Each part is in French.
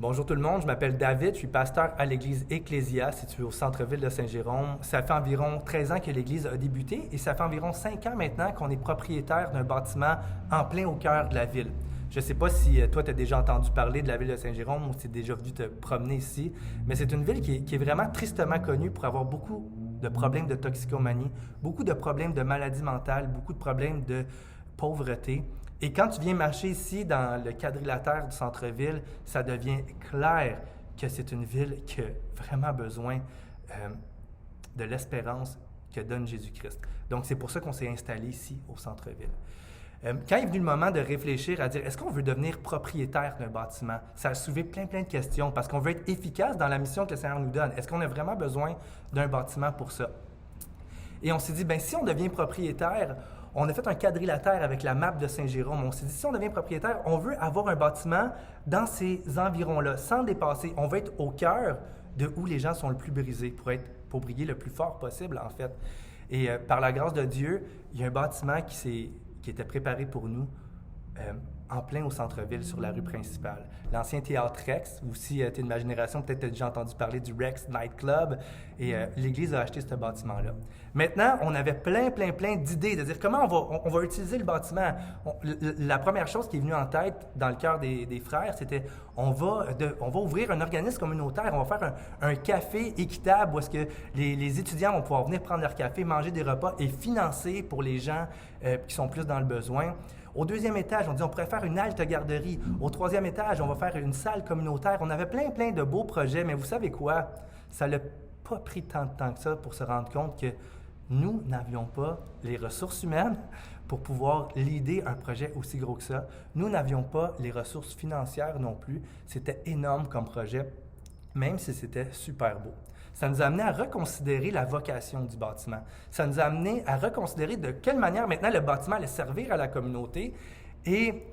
Bonjour tout le monde, je m'appelle David, je suis pasteur à l'église Ecclésia, située au centre-ville de Saint-Jérôme. Ça fait environ 13 ans que l'église a débuté et ça fait environ 5 ans maintenant qu'on est propriétaire d'un bâtiment en plein au cœur de la ville. Je ne sais pas si toi, tu as déjà entendu parler de la ville de Saint-Jérôme ou si tu es déjà venu te promener ici, mais c'est une ville qui est vraiment tristement connue pour avoir beaucoup de problèmes de toxicomanie, beaucoup de problèmes de maladies mentales, beaucoup de problèmes de pauvreté. Et quand tu viens marcher ici dans le quadrilatère du centre-ville, ça devient clair que c'est une ville qui a vraiment besoin de l'espérance que donne Jésus-Christ. Donc, c'est pour ça qu'on s'est installé ici au centre-ville. Quand est venu le moment de réfléchir à dire est-ce qu'on veut devenir propriétaire d'un bâtiment, ça a soulevé plein de questions parce qu'on veut être efficace dans la mission que le Seigneur nous donne. Est-ce qu'on a vraiment besoin d'un bâtiment pour ça? Et on s'est dit, bien, si on devient propriétaire, on a fait un quadrilatère avec la map de Saint-Jérôme. On s'est dit, si on devient propriétaire, on veut avoir un bâtiment dans ces environs-là, sans dépasser. On veut être au cœur de où les gens sont le plus brisés, pour briller le plus fort possible, en fait. Et par la grâce de Dieu, il y a un bâtiment qui était préparé pour nous en plein au centre-ville, sur la rue principale. L'ancien théâtre Rex, ou si tu es de ma génération, peut-être tu as déjà entendu parler du Rex Night Club, et l'Église a acheté ce bâtiment-là. Maintenant, on avait plein d'idées, de dire comment on va utiliser le bâtiment. La première chose qui est venue en tête dans le cœur des frères, c'était on va ouvrir un organisme communautaire, on va faire un café équitable où est-ce que les étudiants vont pouvoir venir prendre leur café, manger des repas et financer pour les gens qui sont plus dans le besoin. Au deuxième étage, on dit on pourrait faire une halte garderie. Au troisième étage, on va faire une salle communautaire. On avait plein de beaux projets, mais vous savez quoi? Ça n'a pas pris tant de temps que ça pour se rendre compte que nous n'avions pas les ressources humaines pour pouvoir leader un projet aussi gros que ça. Nous n'avions pas les ressources financières non plus. C'était énorme comme projet, même si c'était super beau. Ça nous a amené à reconsidérer la vocation du bâtiment. Ça nous a amené à reconsidérer de quelle manière maintenant le bâtiment allait servir à la communauté. Et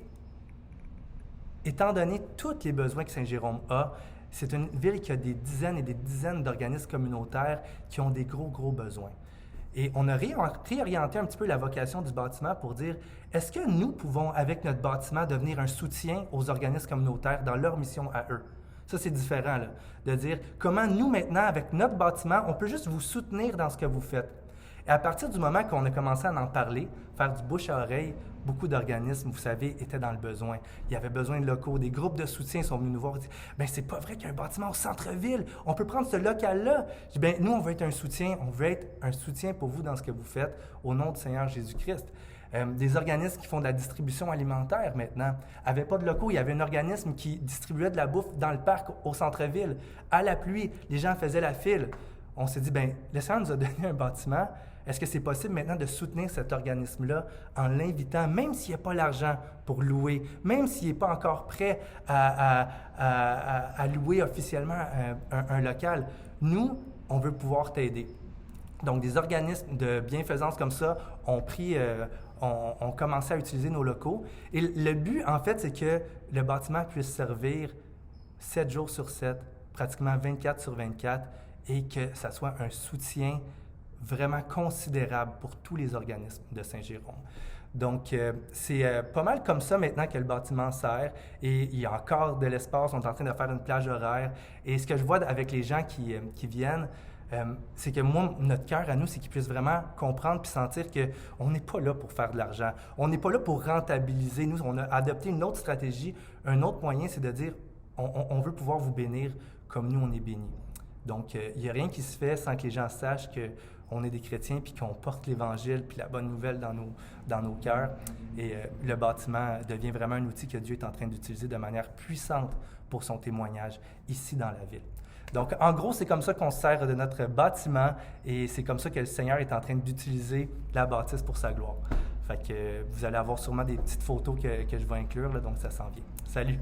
étant donné tous les besoins que Saint-Jérôme a, c'est une ville qui a des dizaines et des dizaines d'organismes communautaires qui ont des gros besoins. Et on a réorienté un petit peu la vocation du bâtiment pour dire, est-ce que nous pouvons, avec notre bâtiment, devenir un soutien aux organismes communautaires dans leur mission à eux? Ça, c'est différent, là, de dire comment nous, maintenant, avec notre bâtiment, on peut juste vous soutenir dans ce que vous faites. Et à partir du moment qu'on a commencé à en parler, faire du bouche à oreille, beaucoup d'organismes, vous savez, étaient dans le besoin. Il y avait besoin de locaux. Des groupes de soutien sont venus nous voir et disent « Bien, c'est pas vrai qu'il y a un bâtiment au centre-ville. On peut prendre ce local-là. » Je dis « Bien, nous, on veut être un soutien. On veut être un soutien pour vous dans ce que vous faites au nom du Seigneur Jésus-Christ. » Des organismes qui font de la distribution alimentaire maintenant n'avaient pas de locaux. Il y avait un organisme qui distribuait de la bouffe dans le parc au centre-ville. À la pluie, les gens faisaient la file. On s'est dit, bien, le Seigneur nous a donné un bâtiment. Est-ce que c'est possible maintenant de soutenir cet organisme-là en l'invitant, même s'il n'y a pas l'argent pour louer, même s'il n'est pas encore prêt à louer officiellement un local? Nous, on veut pouvoir t'aider. Donc, des organismes de bienfaisance comme ça ont commencé à utiliser nos locaux. Et le but, en fait, c'est que le bâtiment puisse servir 7 jours sur 7, pratiquement 24 sur 24, et que ça soit un soutien vraiment considérable pour tous les organismes de Saint-Jérôme. Donc, c'est pas mal comme ça maintenant que le bâtiment sert, et il y a encore de l'espace. On est en train de faire une plage horaire. Et ce que je vois avec les gens qui viennent, c'est que moi, notre cœur à nous, c'est qu'ils puissent vraiment comprendre puis sentir qu'on n'est pas là pour faire de l'argent. On n'est pas là pour rentabiliser. Nous, on a adopté une autre stratégie. Un autre moyen, c'est de dire, on veut pouvoir vous bénir comme nous, on est bénis. Donc, il n'y a rien qui se fait sans que les gens sachent qu'on est des chrétiens puis qu'on porte l'Évangile puis la bonne nouvelle dans nos cœurs. Et le bâtiment devient vraiment un outil que Dieu est en train d'utiliser de manière puissante pour son témoignage ici dans la ville. Donc, en gros, c'est comme ça qu'on se sert de notre bâtiment et c'est comme ça que le Seigneur est en train d'utiliser la bâtisse pour sa gloire. Fait que vous allez avoir sûrement des petites photos que je vais inclure, là, donc ça s'en vient. Salut!